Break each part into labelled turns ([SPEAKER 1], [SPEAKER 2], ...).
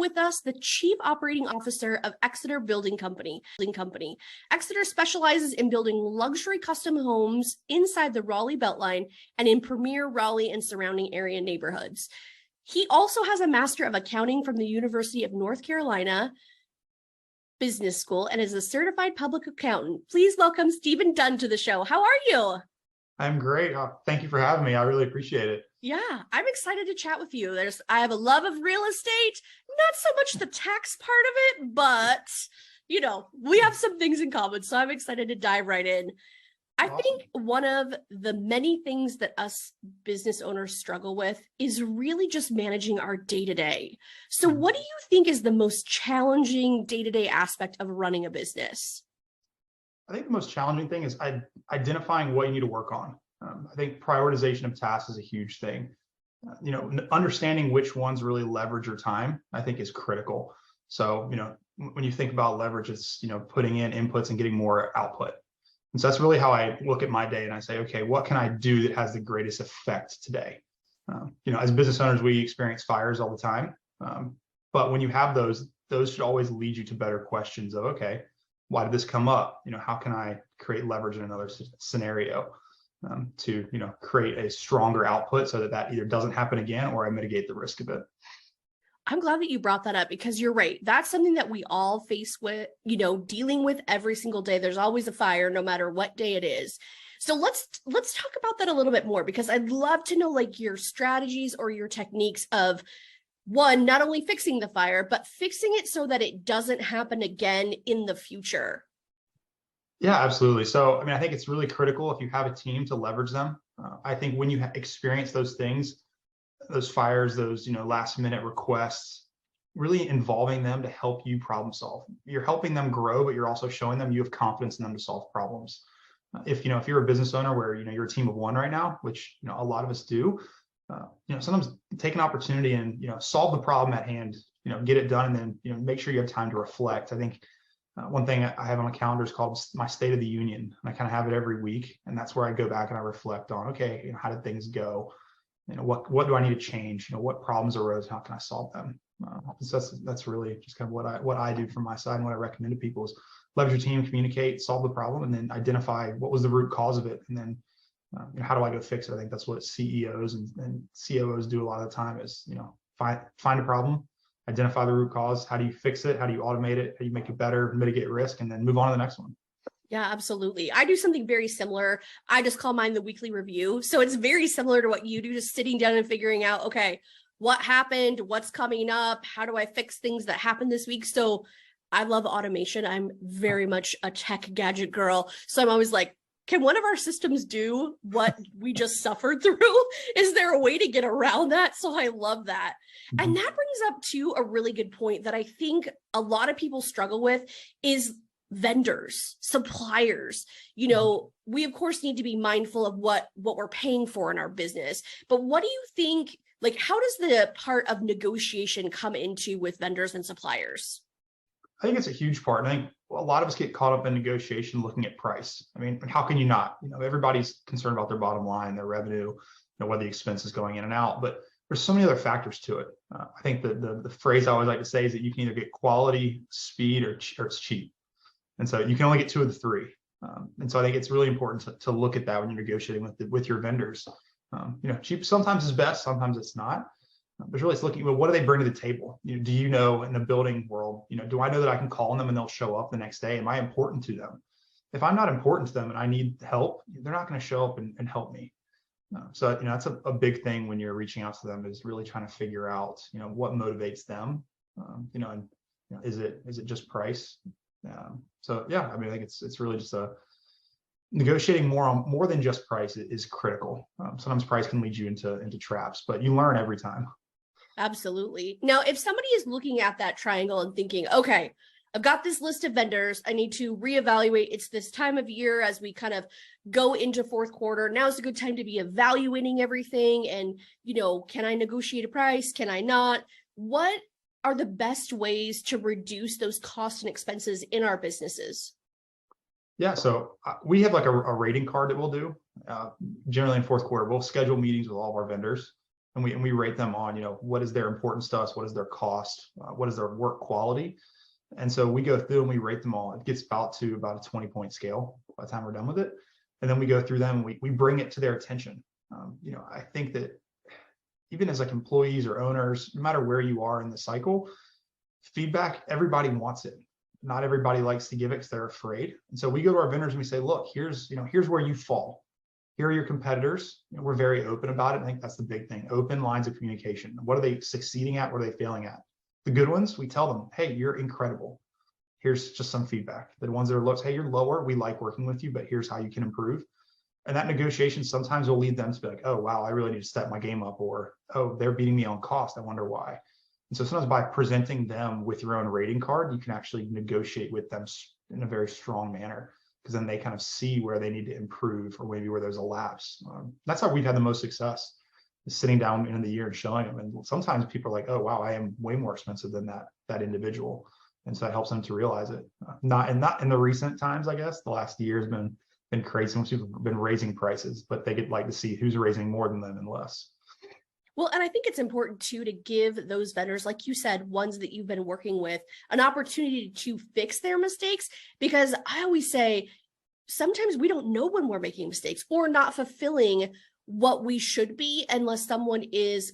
[SPEAKER 1] with us the Chief Operating Officer of Exeter Building Company. Exeter specializes in building luxury custom homes inside the Raleigh Beltline and in premier Raleigh and surrounding area neighborhoods. He also has a Master of Accounting from the University of North Carolina Business School and is a certified public accountant. Please welcome Stephen Dunn to the show. How are you?
[SPEAKER 2] I'm great. Thank you for having me. I really appreciate it.
[SPEAKER 1] Yeah, I'm excited to chat with you. I have a love of real estate, not so much the tax part of it, but we have some things in common. So I'm excited to dive right in. I think one of the many things that us business owners struggle with is really just managing our day-to-day. So what do you think is the most challenging day-to-day aspect of running a business?
[SPEAKER 2] I think the most challenging thing is identifying what you need to work on. I think prioritization of tasks is a huge thing. Understanding which ones really leverage your time, I think, is critical. So, when you think about leverage, it's, putting in inputs and getting more output. And so that's really how I look at my day, and I say, okay, what can I do that has the greatest effect today? As business owners, we experience fires all the time. But when you have those should always lead you to better questions of, okay, why did this come up? How can I create leverage in another scenario to, create a stronger output so that either doesn't happen again or I mitigate the risk of it.
[SPEAKER 1] I'm glad that you brought that up because you're right. That's something that we all face with, dealing with every single day. There's always a fire, no matter what day it is. So let's talk about that a little bit more, because I'd love to know like your strategies or your techniques of, one, not only fixing the fire, but fixing it so that it doesn't happen again in the future.
[SPEAKER 2] Yeah, absolutely. So, I think it's really critical if you have a team to leverage them. I think when you experience those things, those fires, those, last minute requests, really involving them to help you problem solve. You're helping them grow, but you're also showing them you have confidence in them to solve problems. If you're a business owner where, you're a team of one right now, which, a lot of us do, sometimes take an opportunity and, solve the problem at hand, get it done, and then, make sure you have time to reflect. I think one thing I have on my calendar is called my State of the Union. And I kind of have it every week. And that's where I go back and I reflect on, okay, how did things go? What do I need to change? What problems arose? How can I solve them? So that's really just kind of what I do from my side, and what I recommend to people is leverage your team, communicate, solve the problem, and then identify what was the root cause of it. And then how do I go fix it? I think that's what CEOs and COOs do a lot of the time is, find a problem, identify the root cause. How do you fix it? How do you automate it? How do you make it better, mitigate risk, and then move on to the next one?
[SPEAKER 1] Yeah, absolutely. I do something very similar. I just call mine the weekly review. So it's very similar to what you do, just sitting down and figuring out, okay, what happened? What's coming up? How do I fix things that happened this week? So I love automation. I'm very much a tech gadget girl. So I'm always like, can one of our systems do what we just suffered through? Is there a way to get around that? So I love that. Mm-hmm. And that brings up to a really good point that I think a lot of people struggle with is vendors, suppliers. We of course need to be mindful of what we're paying for in our business. But what do you think, like, how does the part of negotiation come into with vendors and suppliers?
[SPEAKER 2] I think it's a huge part. And I think a lot of us get caught up in negotiation looking at price. How can you not? Everybody's concerned about their bottom line, their revenue, what the expense is going in and out. But there's so many other factors to it. I think the phrase I always like to say is that you can either get quality, speed, or it's cheap. And so you can only get two of the three. And so I think it's really important to look at that when you're negotiating with your vendors. Cheap sometimes is best, sometimes it's not. But really it's looking at what do they bring to the table? Do you know in the building world, do I know that I can call on them and they'll show up the next day? Am I important to them? If I'm not important to them and I need help, they're not going to show up and help me. So that's a big thing when you're reaching out to them, is really trying to figure out, what motivates them. And is it just price? So yeah, I think it's really just negotiating more than just price is critical. Sometimes price can lead you into traps, but you learn every time.
[SPEAKER 1] Absolutely. Now, if somebody is looking at that triangle and thinking, okay, I've got this list of vendors, I need to reevaluate. It's this time of year as we kind of go into fourth quarter. Now is a good time to be evaluating everything. And, can I negotiate a price? Can I not? What are the best ways to reduce those costs and expenses in our businesses?
[SPEAKER 2] Yeah, so we have like a rating card that we'll do. Generally in fourth quarter, we'll schedule meetings with all of our vendors. and we rate them on, what is their importance to us, what is their cost, what is their work quality. And so we go through and we rate them all. It gets about a 20-point scale by the time we're done with it. And then we go through them, we bring it to their attention. I think that even as like employees or owners, no matter where you are in the cycle, feedback, everybody wants it. Not everybody likes to give it because they're afraid. And so we go to our vendors and we say, look, here's where you fall. Here are your competitors. We're very open about it. I think that's the big thing. Open lines of communication. What are they succeeding at? What are they failing at? The good ones, we tell them, hey, you're incredible. Here's just some feedback. The ones that are low, hey, you're lower. We like working with you, but here's how you can improve. And that negotiation sometimes will lead them to be like, oh, wow, I really need to step my game up, or, oh, they're beating me on cost. I wonder why. And so sometimes by presenting them with your own rating card, you can actually negotiate with them in a very strong manner, because then they kind of see where they need to improve or maybe where there's a lapse. That's how we've had the most success, is sitting down in the year and showing them. And sometimes people are like, oh, wow, I am way more expensive than that individual. And so that helps them to realize it. Not in the recent times, I guess. The last year has been crazy. Most people have been raising prices, but they like to see who's raising more than them and less.
[SPEAKER 1] Well, and I think it's important too to give those vendors, like you said, ones that you've been working with, an opportunity to fix their mistakes. Because I always say, sometimes we don't know when we're making mistakes or not fulfilling what we should be unless someone is,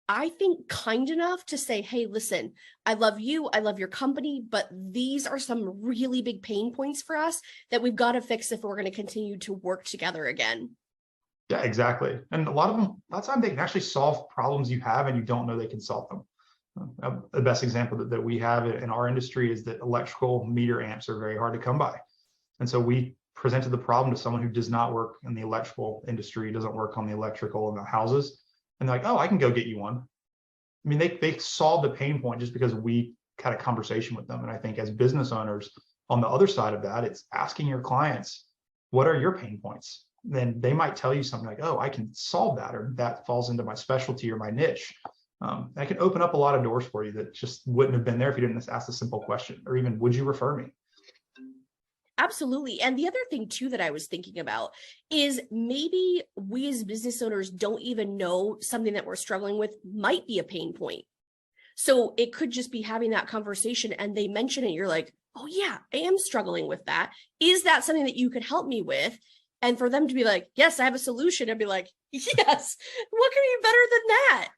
[SPEAKER 1] I think, kind enough to say, hey, listen, I love you, I love your company, but these are some really big pain points for us that we've got to fix if we're going to continue to work together again.
[SPEAKER 2] Yeah, exactly. And a lot of time they can actually solve problems you have and you don't know they can solve them. The best example that we have in our industry is that electrical meter amps are very hard to come by. And so we presented the problem to someone who does not work in the electrical industry, doesn't work on the electrical in the houses. And they're like, oh, I can go get you one. I mean, they solved the pain point just because we had a conversation with them. And I think as business owners, on the other side of that, it's asking your clients, what are your pain points? Then they might tell you something like, oh, I can solve that, or that falls into my specialty or my niche. That can open up a lot of doors for you that just wouldn't have been there if you didn't ask a simple question, or even, would you refer me?
[SPEAKER 1] Absolutely. And the other thing too that I was thinking about is maybe we as business owners don't even know something that we're struggling with might be a pain point. So it could just be having that conversation and they mention it. You're like, oh yeah, I am struggling with that. Is that something that you could help me with? And for them to be like, yes, I have a solution. I'd be like, yes, what can be better than that?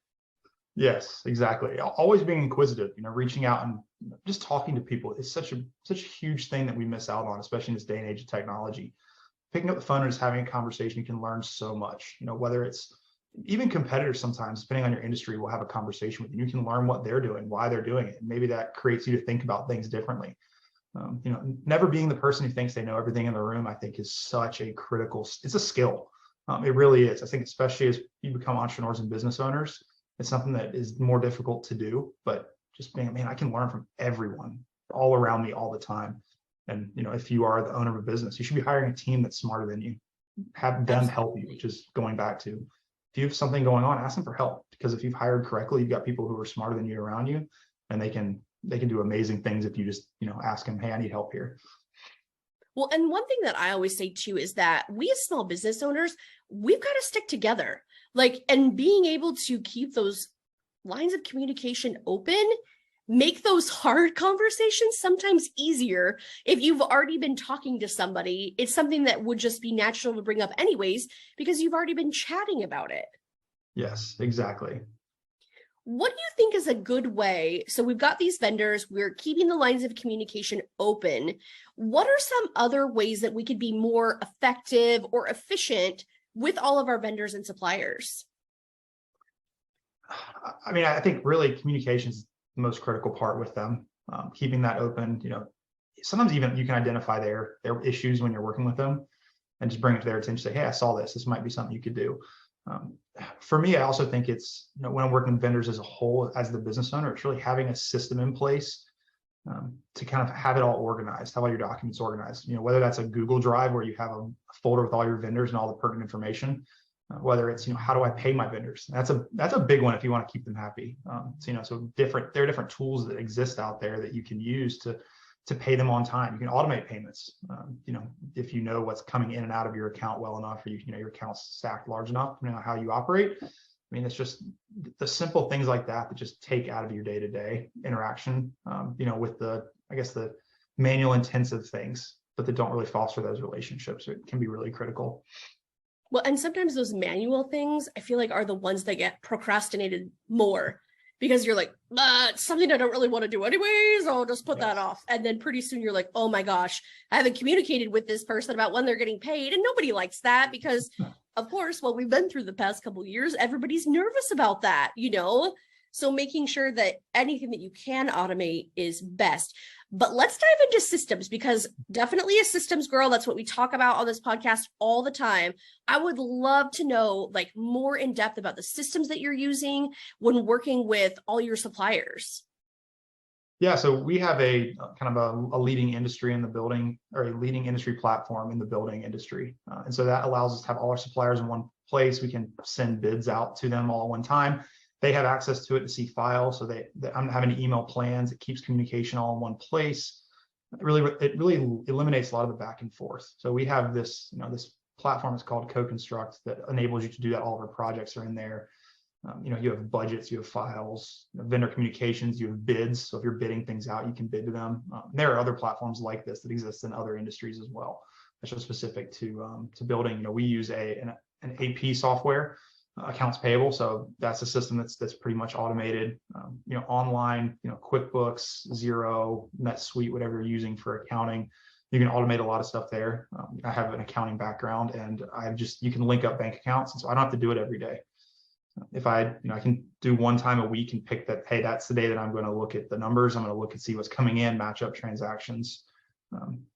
[SPEAKER 2] Yes, exactly. Always being inquisitive, reaching out and just talking to people is such a huge thing that we miss out on, especially in this day and age of technology. Picking up the phone and just having a conversation, you can learn so much. Whether it's even competitors, sometimes depending on your industry, will have a conversation with you. You can learn what they're doing, why they're doing it, and maybe that creates you to think about things differently. Never being the person who thinks they know everything in the room, I think, is such a critical. It's a skill. It really is. I think, especially as you become entrepreneurs and business owners, it's something that is more difficult to do. But just being, man, I can learn from everyone all around me all the time. And if you are the owner of a business, you should be hiring a team that's smarter than you. Have them help you, which is going back to, if you have something going on, ask them for help. Because if you've hired correctly, you've got people who are smarter than you around you, and they can do amazing things if you just, ask them, hey, I need help here.
[SPEAKER 1] Well, and one thing that I always say too is that we as small business owners, we've got to stick together. And being able to keep those lines of communication open, make those hard conversations sometimes easier. If you've already been talking to somebody, it's something that would just be natural to bring up anyways, because you've already been chatting about it.
[SPEAKER 2] Yes, exactly.
[SPEAKER 1] What do you think is a good way? So we've got these vendors, we're keeping the lines of communication open. What are some other ways that we could be more effective or efficient with all of our vendors and suppliers?
[SPEAKER 2] I mean, I think really communication is the most critical part with them. Keeping that open, sometimes even you can identify their issues when you're working with them and just bring it to their attention, say, hey, I saw this. This might be something you could do. For me, I also think it's, when I'm working with vendors as a whole, as the business owner, it's really having a system in place to kind of have it all organized, have all your documents organized, whether that's a Google Drive where you have a folder with all your vendors and all the pertinent information, whether it's, how do I pay my vendors? That's a big one if you want to keep them happy. So there are different tools that exist out there that you can use to pay them on time. You can automate payments, if you know what's coming in and out of your account well enough, or your account's stacked large enough, depending on how you operate. mean, it's just the simple things like that that just take out of your day-to-day interaction, with I guess the manual intensive things, but that don't really foster those relationships. It can be really critical.
[SPEAKER 1] Well, and sometimes those manual things, I feel like, are the ones that get procrastinated more, because you're like, it's something I don't really want to do anyways, I'll just put that off. And then pretty soon you're like, oh my gosh, I haven't communicated with this person about when they're getting paid. And nobody likes that because, of course, what we've been through the past couple of years, everybody's nervous about that, So making sure that anything that you can automate is best. But let's dive into systems, because definitely a systems girl, that's what we talk about on this podcast all the time. I would love to know more in depth about the systems that you're using when working with all your suppliers.
[SPEAKER 2] Yeah, so we have a kind of a leading industry in the building, or a leading industry platform in the building industry. And so that allows us to have all our suppliers in one place. We can send bids out to them all at one time. They have access to it to see files. So I'm having email plans. It keeps communication all in one place. It really eliminates a lot of the back and forth. So we have this, this platform is called Co-Construct that enables you to do that. All of our projects are in there. You have budgets, you have files, vendor communications, you have bids. So if you're bidding things out, you can bid to them. There are other platforms like this that exist in other industries as well. That's just specific to building. We use an AP software, accounts payable. So that's a system that's pretty much automated. Online, QuickBooks, Xero, NetSuite, whatever you're using for accounting, you can automate a lot of stuff there. I have an accounting background, and you can link up bank accounts, and so I don't have to do it every day. If I can do one time a week and pick that, hey, that's the day that I'm going to look at the numbers. I'm going to look and see what's coming in, match up transactions.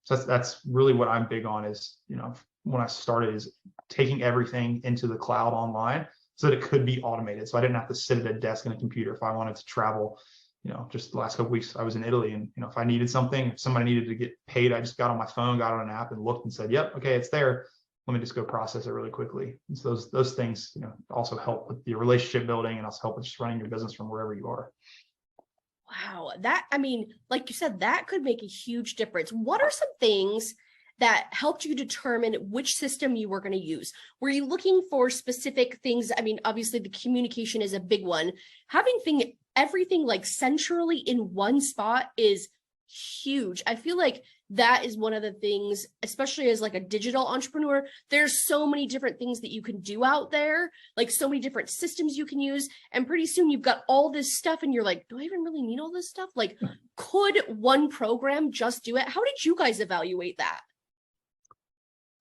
[SPEAKER 2] So that's really what I'm big on is, when I started, is taking everything into the cloud online so that it could be automated. So I didn't have to sit at a desk and a computer if I wanted to travel. Just the last couple of weeks I was in Italy, and if I needed something, if somebody needed to get paid, I just got on my phone, got on an app and looked and said, yep, okay, it's there. Let me just go process it really quickly. And so those things, also help with your relationship building, and also help with just running your business from wherever you are.
[SPEAKER 1] Wow. Like you said, that could make a huge difference. What are some things that helped you determine which system you were going to use? Were you looking for specific things? Obviously the communication is a big one. Having everything centrally in one spot is huge. I feel like that is one of the things, especially as a digital entrepreneur, there's so many different things that you can do out there, so many different systems you can use. And pretty soon you've got all this stuff and you're like, do I even really need all this stuff? Could one program just do it? How did you guys evaluate that?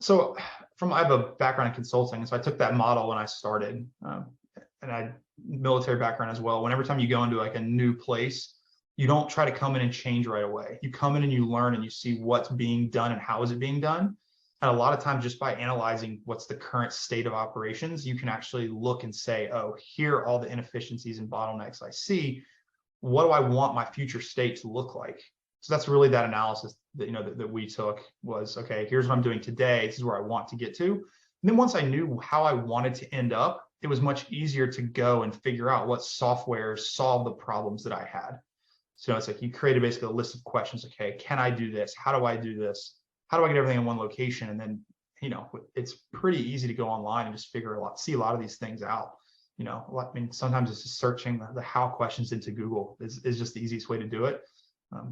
[SPEAKER 2] So I have a background in consulting. So I took that model when I started, and I had military background as well. Whenever time you go into a new place, you don't try to come in and change right away. You come in and you learn and you see what's being done and how is it being done. And a lot of times, just by analyzing what's the current state of operations, you can actually look and say, oh, here are all the inefficiencies and bottlenecks I see. What do I want my future state to look like? So that's really that analysis that we took was, okay, here's what I'm doing today. This is where I want to get to. And then once I knew how I wanted to end up, it was much easier to go and figure out what software solved the problems that I had. So it's you created basically a list of questions. Okay, can I do this? How do I do this? How do I get everything in one location? And then, it's pretty easy to go online and just see a lot of these things out. Sometimes it's just searching the how questions into Google is just the easiest way to do it.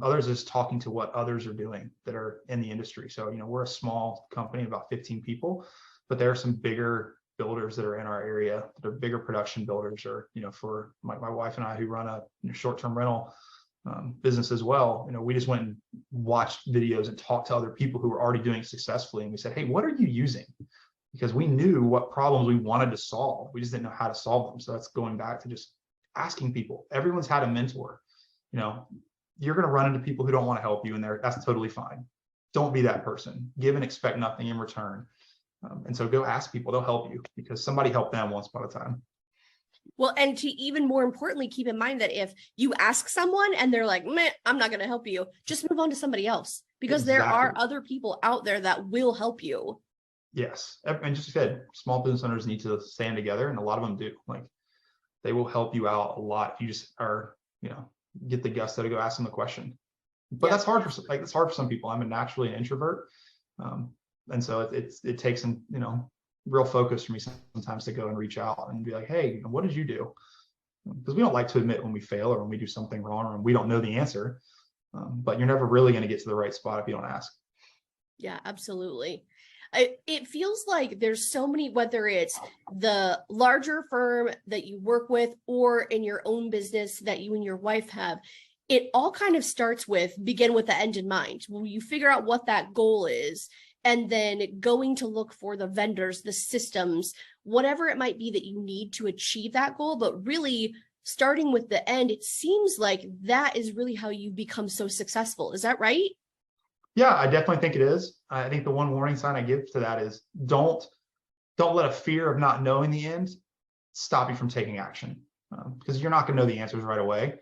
[SPEAKER 2] Others is talking to what others are doing that are in the industry. So, we're a small company, about 15 people, but there are some bigger builders that are in our area that are bigger production builders, or, for my wife and I who run a short-term rental business as well. We just went and watched videos and talked to other people who were already doing it successfully. And we said, hey, what are you using? Because we knew what problems we wanted to solve. We just didn't know how to solve them. So that's going back to just asking people. Everyone's had a mentor. You're going to run into people who don't want to help you, and that's totally fine. Don't be that person. Give and expect nothing in return. And so go ask people. They'll help you because somebody helped them once upon a time.
[SPEAKER 1] Well, and to even more importantly, keep in mind that if you ask someone and they're like, meh, I'm not going to help you, just move on to somebody else, because there are other people out there that will help you.
[SPEAKER 2] Yes. And just said, small business owners need to stand together, and a lot of them do. They will help you out a lot if you just are, get the gusto to go ask them the question. But that's hard for some people. I'm naturally an introvert. And so it takes some, real focus for me sometimes to go and reach out and be like, hey, what did you do? Because we don't like to admit when we fail or when we do something wrong or when we don't know the answer. But you're never really going to get to the right spot if you don't ask.
[SPEAKER 1] Yeah, absolutely. It feels like there's so many, whether it's the larger firm that you work with or in your own business that you and your wife have, it all kind of starts with begin with the end in mind. When you figure out what that goal is, and then going to look for the vendors, the systems, whatever it might be that you need to achieve that goal, but really starting with the end, it seems like that is really how you become so successful. Is that right?
[SPEAKER 2] Yeah, I definitely think it is. I think the one warning sign I give to that is don't let a fear of not knowing the end stop you from taking action, because you're not going to know the answers right away.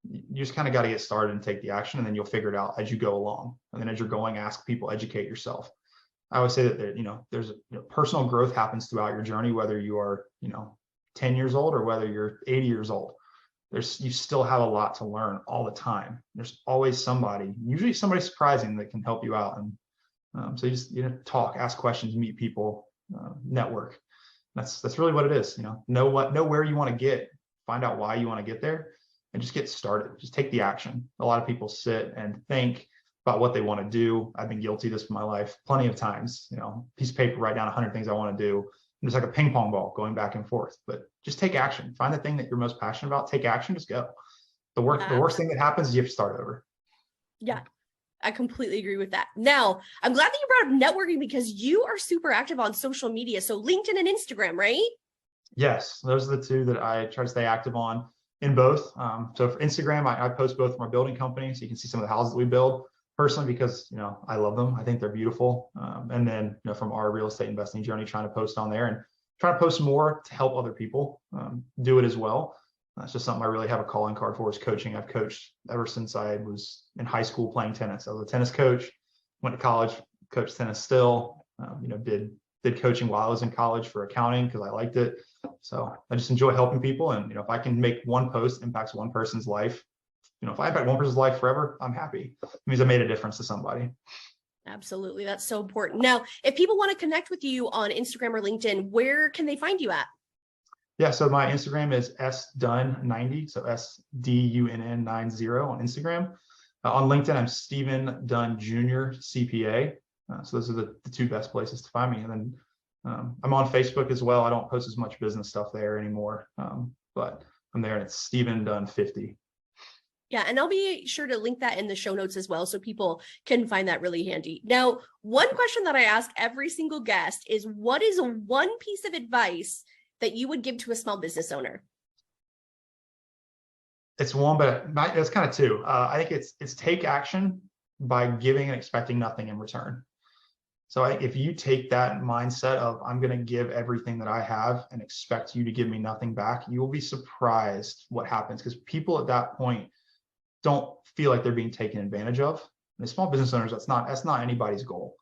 [SPEAKER 2] You just kind of got to get started and take the action, and then you'll figure it out as you go along. And then as you're going, ask people, educate yourself. I always say that there's personal growth happens throughout your journey, whether you are 10 years old or whether you're 80 years old. You still have a lot to learn all the time. There's always somebody, usually somebody surprising, that can help you out. And so you just talk, ask questions, meet people, network. That's really what it is. Know where you want to get, find out why you want to get there, and just get started. Just take the action. A lot of people sit and think about what they want to do. I've been guilty of this in my life plenty of times. Piece of paper, write down 100 things I want to do. And it's like a ping pong ball going back and forth. But just take action. Find the thing that you're most passionate about. Take action. Just go. The worst thing that happens is you have to start over.
[SPEAKER 1] Yeah, I completely agree with that. Now, I'm glad that you brought up networking because you are super active on social media. So LinkedIn and Instagram, right?
[SPEAKER 2] Yes, those are the two that I try to stay active on in both. So for Instagram, I post both from our building company, so you can see some of the houses that we build personally because I love them. I think they're beautiful. And then from our real estate investing journey, trying to post on there and trying to post more to help other people do it as well. That's just something I really have a calling card for, is coaching. I've coached ever since I was in high school playing tennis. I was a tennis coach, went to college, coached tennis still, did coaching while I was in college for accounting because I liked it. So I just enjoy helping people. And, if I can make one post impacts one person's life, if I impact one person's life forever, I'm happy. It means I made a difference to somebody.
[SPEAKER 1] Absolutely. That's so important. Now, if people want to connect with you on Instagram or LinkedIn, where can they find you at?
[SPEAKER 2] Yeah. So my Instagram is sdunn90. So SDUNN90 on Instagram. On LinkedIn, I'm Stephen Dunn Jr. CPA. So those are the two best places to find me. And then I'm on Facebook as well. I don't post as much business stuff there anymore, but I'm there and it's Stephen Dunn 50.
[SPEAKER 1] Yeah, and I'll be sure to link that in the show notes as well so people can find that really handy. Now, one question that I ask every single guest is, what is one piece of advice that you would give to a small business owner?
[SPEAKER 2] It's one, but it's kind of two. I think it's take action by giving and expecting nothing in return. So if you take that mindset of I'm going to give everything that I have and expect you to give me nothing back, you will be surprised what happens, because people at that point don't feel like they're being taken advantage of. And as small business owners, that's not anybody's goal.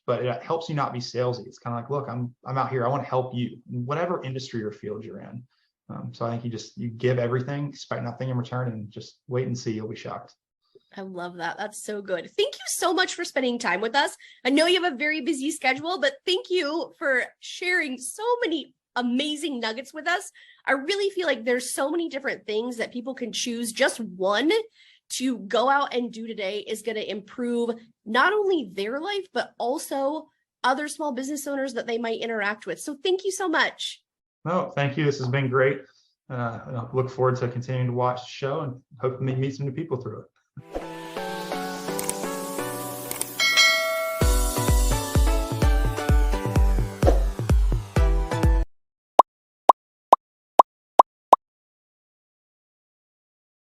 [SPEAKER 2] But it helps you not be salesy. It's kind of like, look, I'm out here. I want to help you in whatever industry or field you're in. So I think you give everything, expect nothing in return, and just wait and see. You'll be shocked.
[SPEAKER 1] I love that. That's so good. Thank you so much for spending time with us. I know you have a very busy schedule, but thank you for sharing so many amazing nuggets with us. I really feel like there's so many different things that people can choose. Just one to go out and do today is going to improve not only their life, but also other small business owners that they might interact with. So thank you so much.
[SPEAKER 2] No, thank you. This has been great. I look forward to continuing to watch the show and hope to meet some new people through it.